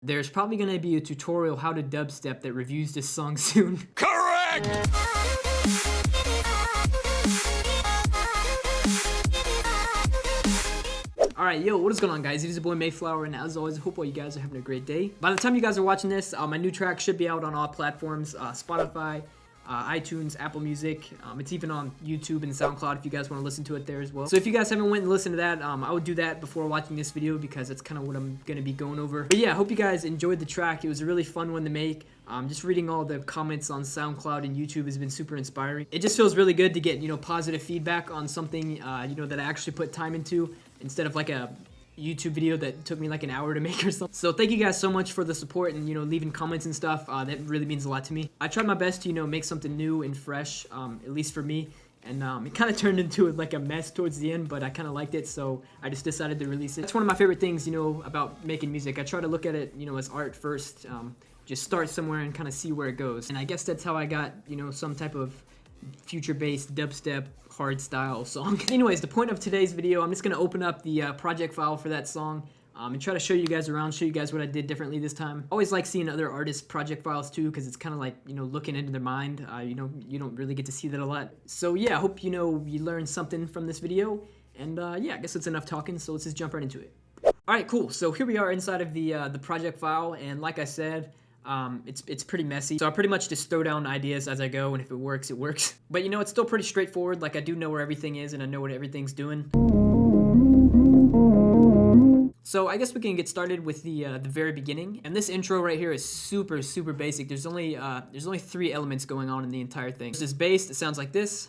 There's probably going to be a tutorial how to dubstep that reviews this song soon. Correct! Alright, yo, what is going on, guys? It is your boy MayFlwr, and as always, I hope all you guys are having a great day. By the time you guys are watching this, my new track should be out on all platforms, Spotify, iTunes, Apple Music. It's even on YouTube and SoundCloud if you guys want to listen to it there as well. So if you guys haven't went and listened to that, I would do that before watching this video because that's kind of what I'm going to be going over. But yeah, I hope you guys enjoyed the track. It was a really fun one to make. Just reading all the comments on SoundCloud and YouTube has been super inspiring. It just feels really good to get, positive feedback on something, that I actually put time into instead of like a YouTube video that took me like an hour to make or something. So thank you guys so much for the support and leaving comments and stuff. That really means a lot to me. I tried my best to make something new and fresh, at least for me, and it kind of turned into like a mess towards the end, but I kind of liked it, so I just decided to release it. That's one of my favorite things about making music. I try to look at it as art first, just start somewhere and kind of see where it goes. And I guess that's how I got some type of future-based dubstep hardstyle song. Anyways, the point of today's video, I'm just gonna open up the project file for that song and try to show you guys around, show you guys what I did differently this time. I always like seeing other artists' project files too, because it's kind of like looking into their mind. You don't really get to see that a lot. So yeah, I hope you learned something from this video. And yeah, I guess it's enough talking. So let's just jump right into it. All right, cool. So here we are inside of the project file, and like I said, it's pretty messy, so I pretty much just throw down ideas as I go, and if it works, it works. But it's still pretty straightforward. Like, I do know where everything is, and I know what everything's doing. So I guess we can get started with the very beginning. And this intro right here is super basic. There's only 3 elements going on in the entire thing. There's this bass that sounds like this.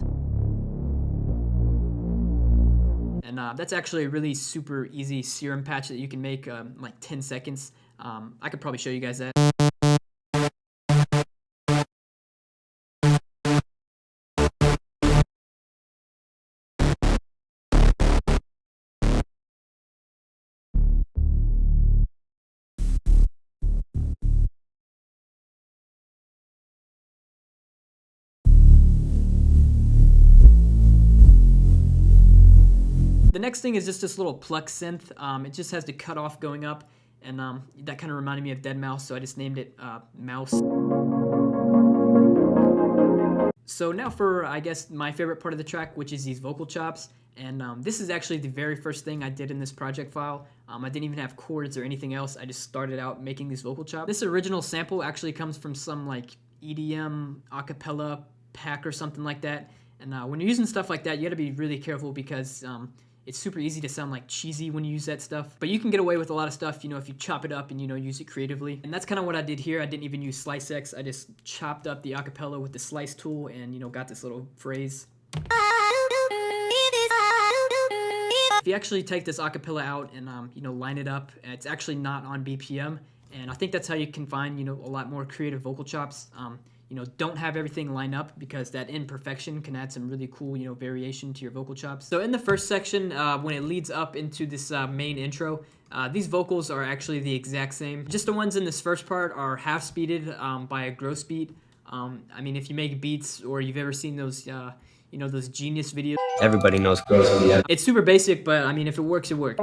And that's actually a really super easy serum patch that you can make like 10 seconds. I could probably show you guys that. The next thing is just this little Plucks synth. It just has the cutoff going up, and that kind of reminded me of deadmau5, so I just named it Mouse. So now for, I guess, my favorite part of the track, which is these vocal chops. And this is actually the very first thing I did in this project file. I didn't even have chords or anything else. I just started out making these vocal chops. This original sample actually comes from some like EDM acapella pack or something like that. And when you're using stuff like that, you gotta be really careful because it's super easy to sound like cheesy when you use that stuff. But you can get away with a lot of stuff, if you chop it up and, use it creatively. And that's kind of what I did here. I didn't even use Slice X. I just chopped up the acapella with the slice tool and, got this little phrase. If you actually take this acapella out and, line it up, it's actually not on BPM. And I think that's how you can find, a lot more creative vocal chops. Don't have everything line up because that imperfection can add some really cool, variation to your vocal chops. So in the first section, when it leads up into this main intro, these vocals are actually the exact same. Just the ones in this first part are half speeded by a gross beat. I mean, if you make beats or you've ever seen those, those Genius videos. Everybody knows gross beat. It's super basic, but I mean, if it works, it works.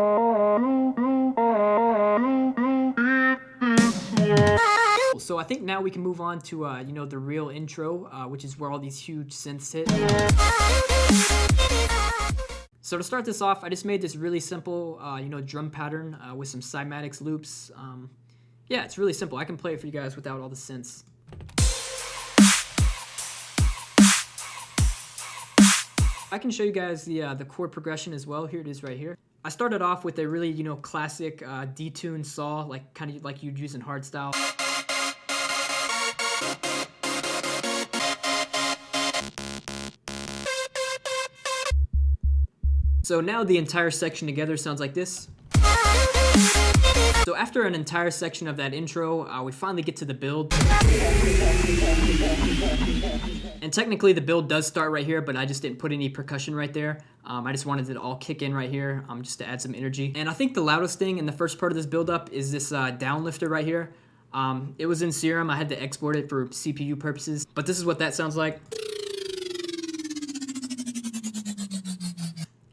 So I think now we can move on to, the real intro, which is where all these huge synths hit. So to start this off, I just made this really simple, drum pattern with some cymatics loops. Yeah, it's really simple. I can play it for you guys without all the synths. I can show you guys the chord progression as well. Here it is right here. I started off with a really, classic detuned saw, like kind of like you'd use in hardstyle. So now the entire section together sounds like this. So after an entire section of that intro, we finally get to the build. And technically the build does start right here, but I just didn't put any percussion right there. I just wanted it to all kick in right here, just to add some energy. And I think the loudest thing in the first part of this build up is this downlifter right here. It was in Serum. I had to export it for CPU purposes, but this is what that sounds like.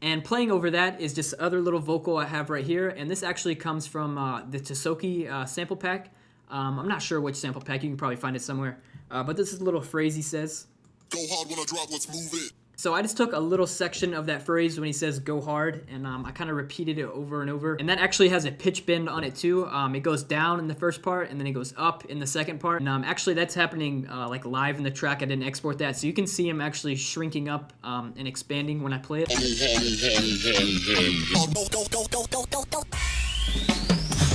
And And playing over that is just other little vocal I have right here, and this actually comes from the Tsoki sample pack. I'm not sure which sample pack, you can probably find it somewhere. But this is a little phrase he says. Go hard when I drop, let's move it. So I just took a little section of that phrase when he says go hard, and I kind of repeated it over and over. And that actually has a pitch bend on it too. It goes down in the first part, and then it goes up in the second part. And actually that's happening like live in the track. I didn't export that, so you can see him actually shrinking up and expanding when I play it.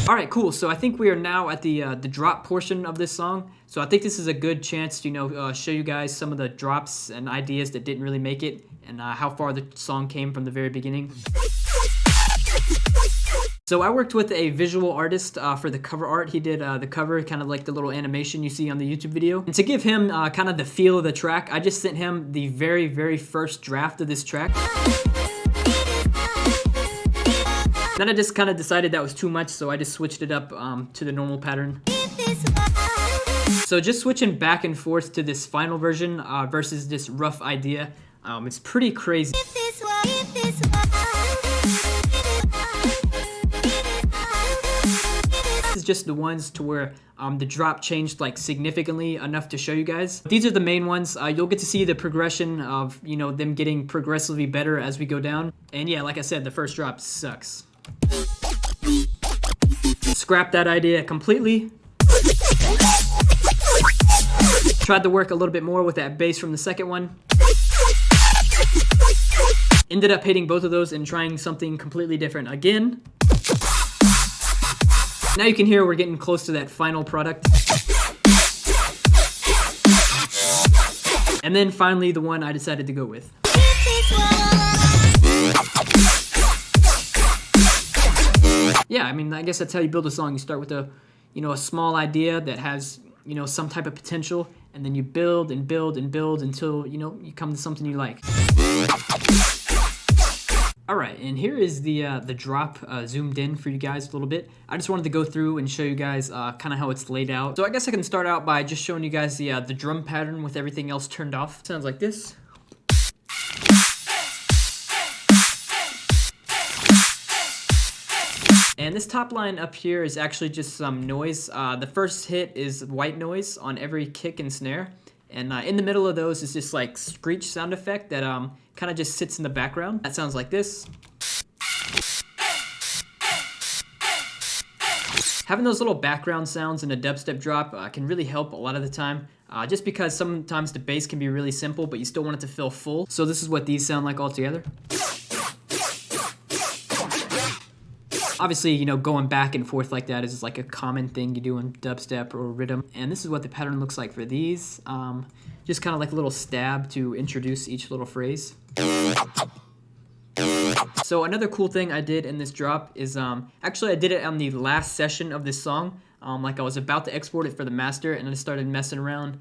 Alright, cool. So I think we are now at the drop portion of this song. So I think this is a good chance to, you know, show you guys some of the drops and ideas that didn't really make it, and how far the song came from the very beginning. So I worked with a visual artist for the cover art. He did the cover, kind of like the little animation you see on the YouTube video. And to give him kind of the feel of the track, I just sent him the very, very first draft of this track. Then I just kind of decided that was too much, so I just switched it up to the normal pattern. So just switching back and forth to this final version versus this rough idea, it's pretty crazy. This is just the ones to where the drop changed like significantly enough to show you guys. These are the main ones. You'll get to see the progression of, you know, them getting progressively better as we go down. And yeah, like I said, the first drop sucks. Scrap that idea completely. Tried to work a little bit more with that bass from the second one. Ended up hating both of those and trying something completely different again. Now you can hear we're getting close to that final product. And then finally the one I decided to go with. Yeah, I mean, I guess that's how you build a song. You start with a, you know, a small idea that has, you know, some type of potential, and then you build and build and build until, you know, you come to something you like. All right, and here is the drop zoomed in for you guys a little bit. I just wanted to go through and show you guys kind of how it's laid out. So I guess I can start out by just showing you guys the drum pattern with everything else turned off. Sounds like this. And this top line up here is actually just some noise. The first hit is white noise on every kick and snare. And in the middle of those is just like screech sound effect that kind of just sits in the background. That sounds like this. Having those little background sounds in a dubstep drop can really help a lot of the time. Just because sometimes the bass can be really simple, but you still want it to feel full. So this is what these sound like all together. Obviously, you know, going back and forth like that is like a common thing you do in dubstep or rhythm. And this is what the pattern looks like for these. Just kind of like a little stab to introduce each little phrase. So another cool thing I did in this drop is, actually I did it on the last session of this song. Like I was about to export it for the master, and I started messing around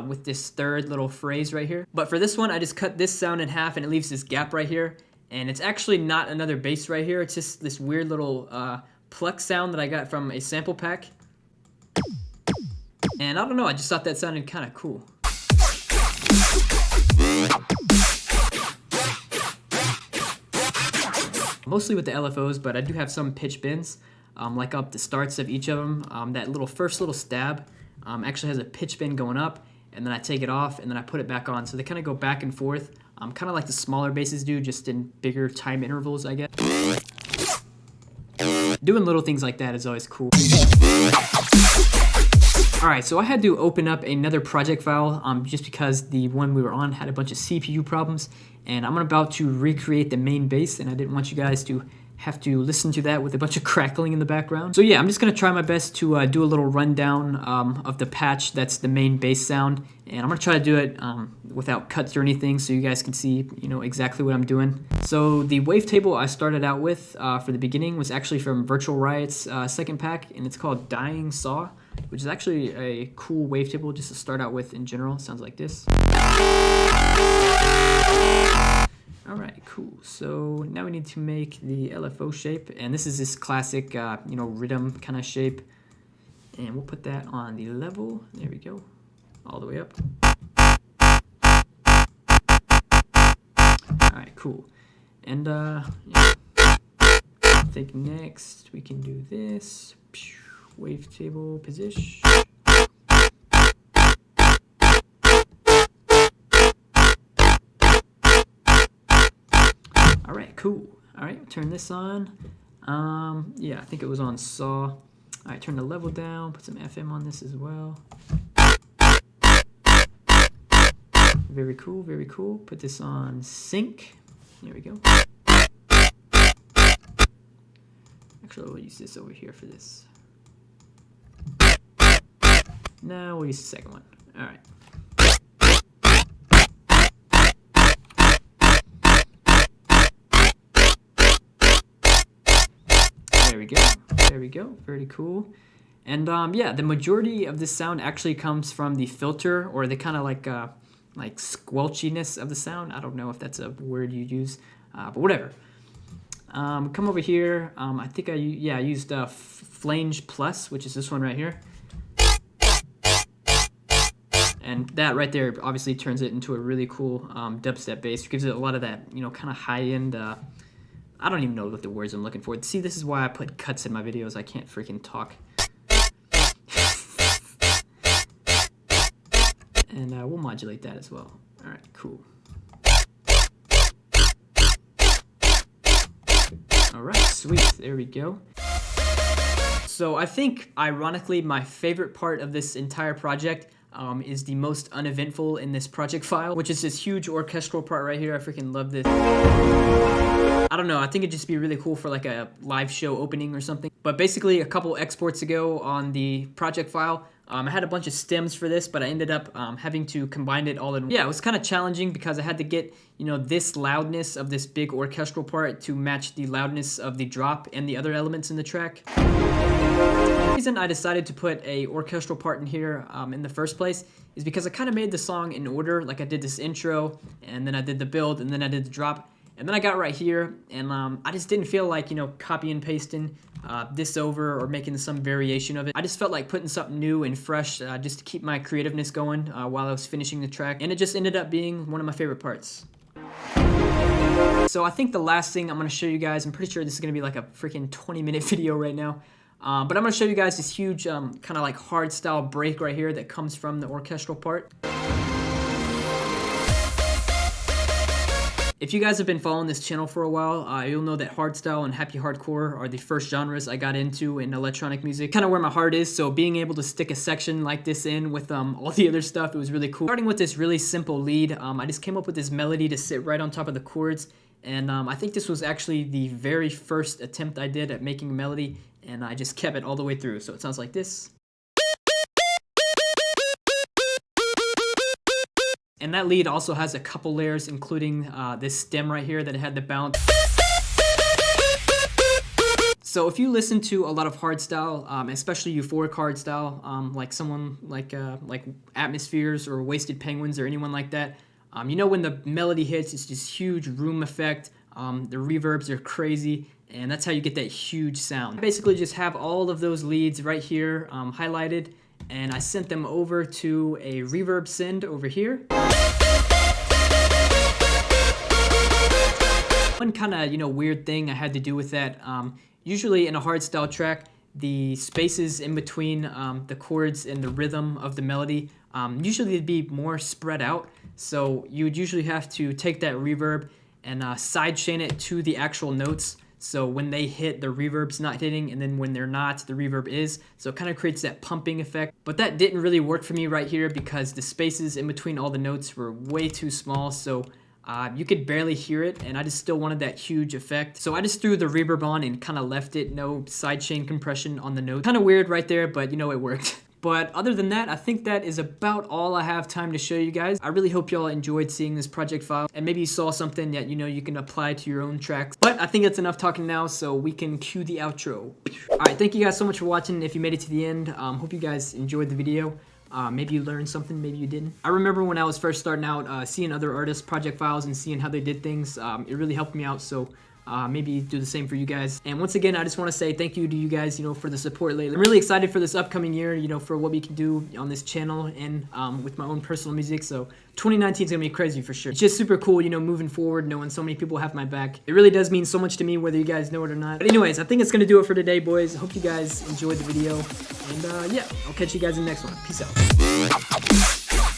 with this third little phrase right here. But for this one, I just cut this sound in half, and it leaves this gap right here. And it's actually not another bass right here. It's just this weird little Plucks sound that I got from a sample pack. And I don't know, I just thought that sounded kind of cool. Mostly with the LFOs, but I do have some pitch bends, like up the starts of each of them. That first little stab actually has a pitch bend going up, and then I take it off, and then I put it back on. So they kind of go back and forth. Kind of like the smaller basses do, just in bigger time intervals, I guess. Doing little things like that is always cool. Alright, so I had to open up another project file just because the one we were on had a bunch of CPU problems, and I'm about to recreate the main bass, and I didn't want you guys to have to listen to that with a bunch of crackling in the background. So yeah, I'm just gonna try my best to do a little rundown of the patch that's the main bass sound, and I'm gonna try to do it without cuts or anything, so you guys can see, you know, exactly what I'm doing. So the wavetable I started out with for the beginning was actually from Virtual Riot's second pack, and it's called Dying Saw, which is actually a cool wavetable just to start out with in general. It sounds like this. Alright, cool. So now we need to make the LFO shape, and this is this classic, you know, rhythm kind of shape. And we'll put that on the level. There we go. All the way up. Alright, cool. And yeah. I think next we can do this. Wavetable position. All right, cool. All right, turn this on. Yeah, I think it was on saw. All right, turn the level down, put some FM on this as well. Very cool, very cool. Put this on sync. There we go. Actually, we'll use this over here for this. No, we'll use the second one. All right. There we go. There we go. Very cool. And yeah, the majority of this sound actually comes from the filter, or the kind of like squelchiness of the sound. I don't know if that's a word you use, but whatever. Come over here. I think I used Flange Plus, which is this one right here. And that right there obviously turns it into a really cool dubstep bass. Gives it a lot of that, you know, kind of high-end, I don't even know what the words I'm looking for. See, this is why I put cuts in my videos. I can't freaking talk. And we'll modulate that as well. All right, cool. All right, sweet. There we go. So I think, ironically, my favorite part of this entire project is the most uneventful in this project file, which is this huge orchestral part right here. I freaking love this. I don't know, I think it'd just be really cool for like a live show opening or something. But basically, a couple exports ago on the project file, I had a bunch of stems for this, but I ended up having to combine it all in one. Yeah, it was kind of challenging because I had to get, you know, this loudness of this big orchestral part to match the loudness of the drop and the other elements in the track. The reason I decided to put a orchestral part in here in the first place is because I kind of made the song in order. Like I did this intro, and then I did the build, and then I did the drop. And then I got right here, and I just didn't feel like, you know, copy and pasting this over or making some variation of it. I just felt like putting something new and fresh just to keep my creativeness going while I was finishing the track. And it just ended up being one of my favorite parts. So I think the last thing I'm going to show you guys, I'm pretty sure this is going to be like a freaking 20-minute video right now. But I'm going to show you guys this huge kind of like hardstyle break right here that comes from the orchestral part. If you guys have been following this channel for a while, you'll know that hardstyle and happy hardcore are the first genres I got into in electronic music. Kind of where my heart is, so being able to stick a section like this in with all the other stuff, it was really cool. Starting with this really simple lead, I just came up with this melody to sit right on top of the chords, and I think this was actually the very first attempt I did at making a melody, and I just kept it all the way through, so it sounds like this. And that lead also has a couple layers, including this stem right here that had the bounce. So if you listen to a lot of hardstyle, especially euphoric hardstyle, like someone like MayFlwrs or Wasted Penguins or anyone like that, you know when the melody hits, it's this huge room effect. The reverbs are crazy, and that's how you get that huge sound. I basically just have all of those leads right here highlighted, and I sent them over to a reverb send over here. One kind of, you know, weird thing I had to do with that, usually in a hardstyle track, the spaces in between the chords and the rhythm of the melody, usually they'd be more spread out. So you would usually have to take that reverb and sidechain it to the actual notes. So when they hit, the reverb's not hitting, and then when they're not, the reverb is. So it kind of creates that pumping effect. But that didn't really work for me right here because the spaces in between all the notes were way too small, so you could barely hear it, and I just still wanted that huge effect. So I just threw the reverb on and kind of left it, no sidechain compression on the notes. Kind of weird right there, but you know, it worked. But other than that, I think that is about all I have time to show you guys. I really hope y'all enjoyed seeing this project file, and maybe you saw something that, you know, you can apply to your own tracks. But I think that's enough talking now, so we can cue the outro. Alright, thank you guys so much for watching. If you made it to the end, hope you guys enjoyed the video. Maybe you learned something, maybe you didn't. I remember when I was first starting out, seeing other artists' project files and seeing how they did things, it really helped me out, so maybe do the same for you guys. And once again, I just want to say thank you to you guys, you know, for the support lately. I'm really excited for this upcoming year, you know, for what we can do on this channel and with my own personal music. So 2019 is gonna be crazy for sure. It's just super cool, you know, moving forward, knowing so many people have my back. It really does mean so much to me, whether you guys know it or not. But anyways, I think it's gonna do it for today, boys. I hope you guys enjoyed the video. And yeah, I'll catch you guys in the next one. Peace out.